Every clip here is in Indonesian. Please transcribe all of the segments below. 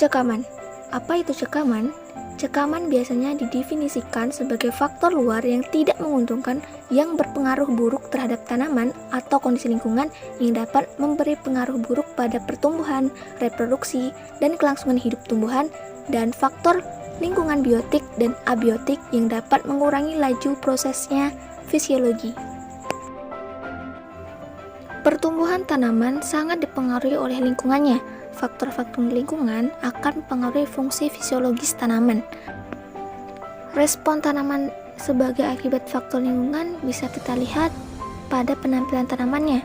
Cekaman. Apa itu cekaman? Cekaman biasanya didefinisikan sebagai faktor luar yang tidak menguntungkan yang berpengaruh buruk terhadap tanaman atau kondisi lingkungan yang dapat memberi pengaruh buruk pada pertumbuhan, reproduksi, dan kelangsungan hidup tumbuhan, dan faktor lingkungan biotik dan abiotik yang dapat mengurangi laju prosesnya fisiologi. Pertumbuhan tanaman sangat dipengaruhi oleh lingkungannya. Faktor-faktor lingkungan akan mempengaruhi fungsi fisiologis tanaman. Respon tanaman sebagai akibat faktor lingkungan bisa kita lihat pada penampilan tanamannya.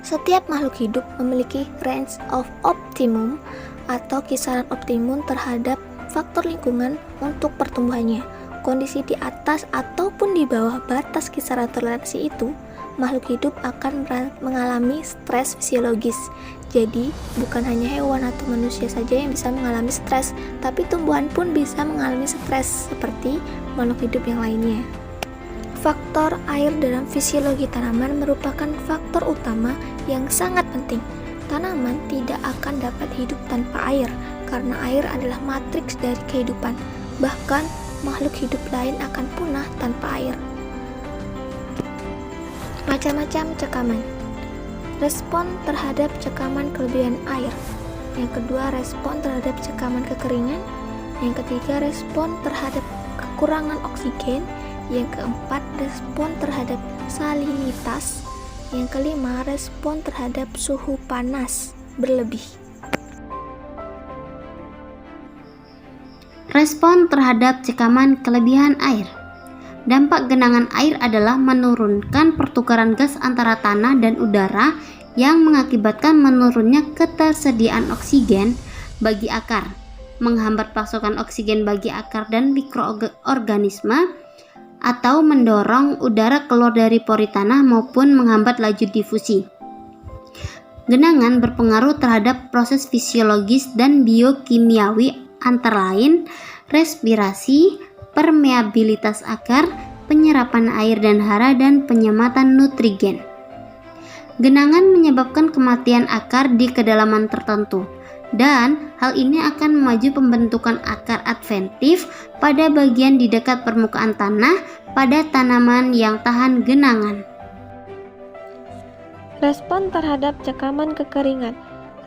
Setiap makhluk hidup memiliki range of optimum atau kisaran optimum terhadap faktor lingkungan untuk pertumbuhannya. Kondisi di atas ataupun di bawah batas kisaran toleransi itu, makhluk hidup akan mengalami stres fisiologis. Jadi, bukan hanya hewan atau manusia saja yang bisa mengalami stres, tapi tumbuhan pun bisa mengalami stres seperti makhluk hidup yang lainnya. Faktor air dalam fisiologi tanaman merupakan faktor utama yang sangat penting. Tanaman tidak akan dapat hidup tanpa air, karena air adalah matriks dari kehidupan. Bahkan, makhluk hidup lain akan punah tanpa air. Macam-macam cekaman. Respon terhadap cekaman kelebihan air. Yang kedua, respon terhadap cekaman kekeringan. Yang ketiga, respon terhadap kekurangan oksigen. Yang keempat, respon terhadap salinitas. Yang kelima, respon terhadap suhu panas berlebih. Respon terhadap cekaman kelebihan air. Dampak genangan air adalah menurunkan pertukaran gas antara tanah dan udara yang mengakibatkan menurunnya ketersediaan oksigen bagi akar, menghambat pasokan oksigen bagi akar dan mikroorganisme, atau mendorong udara keluar dari pori tanah maupun menghambat laju difusi. Genangan berpengaruh terhadap proses fisiologis dan biokimiawi antara lain respirasi, permeabilitas akar, penyerapan air dan hara, dan penyematan nutrien. Genangan menyebabkan kematian akar di kedalaman tertentu, dan hal ini akan memacu pembentukan akar adventif pada bagian di dekat permukaan tanah pada tanaman yang tahan genangan. Respon terhadap cekaman kekeringan.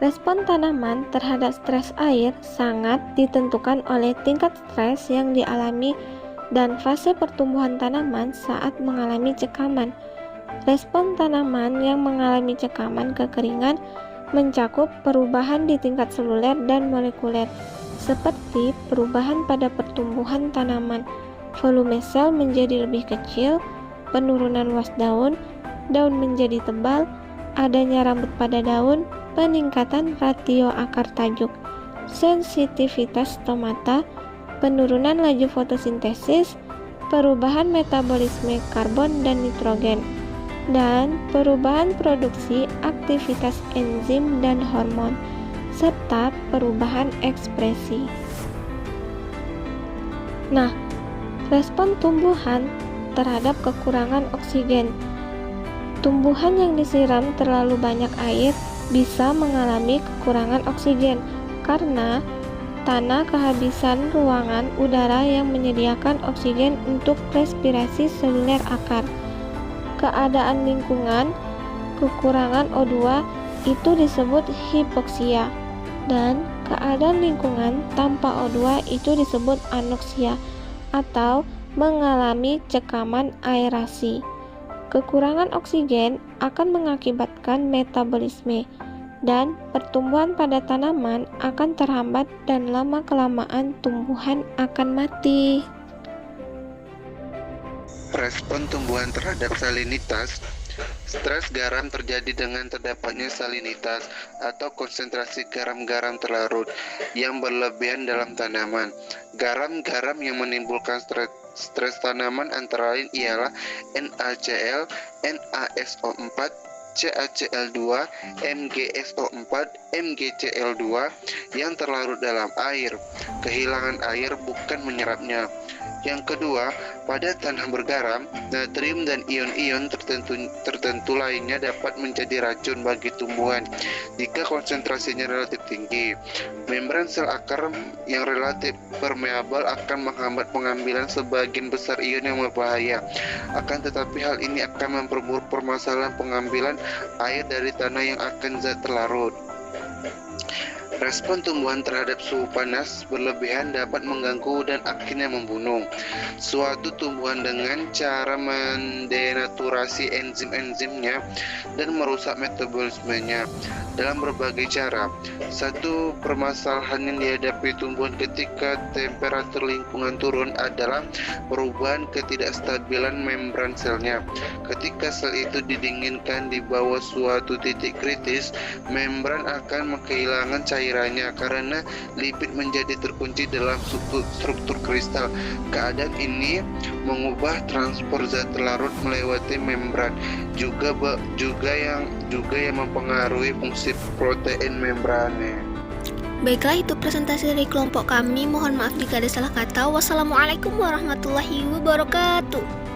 Respon tanaman terhadap stres air sangat ditentukan oleh tingkat stres yang dialami dan fase pertumbuhan tanaman saat mengalami cekaman. Respon tanaman yang mengalami cekaman kekeringan mencakup perubahan di tingkat seluler dan molekuler, seperti perubahan pada pertumbuhan tanaman, volume sel menjadi lebih kecil, penurunan luas daun, daun menjadi tebal, adanya rambut pada daun, peningkatan rasio akar tajuk, sensitivitas stomata, penurunan laju fotosintesis, perubahan metabolisme karbon dan nitrogen, dan perubahan produksi aktivitas enzim dan hormon, serta perubahan ekspresi. Nah, respon tumbuhan terhadap kekurangan oksigen. Tumbuhan yang disiram terlalu banyak air bisa mengalami kekurangan oksigen karena tanah kehabisan ruangan udara yang menyediakan oksigen untuk respirasi seluler akar. Keadaan lingkungan kekurangan O2 itu disebut hipoksia, dan keadaan lingkungan tanpa O2 itu disebut anoksia atau mengalami cekaman aerasi. Kekurangan oksigen akan mengakibatkan metabolisme, dan pertumbuhan pada tanaman akan terhambat dan lama-kelamaan tumbuhan akan mati. Respon tumbuhan terhadap salinitas. Stres garam terjadi dengan terdapatnya salinitas atau konsentrasi garam-garam terlarut yang berlebihan dalam tanaman. Garam-garam yang menimbulkan stres tanaman antara lain ialah NaCl, NaSO4, CaCl2, MgSO4, MgCl2 yang terlarut dalam air. Kehilangan air bukan menyerapnya. Yang kedua, pada tanah bergaram, natrium dan ion-ion tertentu lainnya dapat menjadi racun bagi tumbuhan jika konsentrasinya relatif tinggi. Membran sel akar yang relatif permeabel akan menghambat pengambilan sebagian besar ion yang berbahaya. Akan tetapi hal ini akan memperburuk permasalahan pengambilan air dari tanah yang akan zat terlarut. Respon tumbuhan terhadap suhu panas berlebihan dapat mengganggu dan akhirnya membunuh suatu tumbuhan dengan cara mendenaturasi enzim-enzimnya dan merusak metabolismenya dalam berbagai cara. Satu permasalahan yang dihadapi tumbuhan ketika temperatur lingkungan turun adalah perubahan ketidakstabilan membran selnya. Ketika sel itu didinginkan di bawah suatu titik kritis, membran akan kehilangan cairannya karena lipid menjadi terkunci dalam struktur kristal. Keadaan ini mengubah transport zat terlarut melewati membran, juga yang mempengaruhi fungsi protein membrannya. Baiklah, itu presentasi dari kelompok kami. Mohon maaf jika ada salah kata. Wassalamualaikum warahmatullahi wabarakatuh.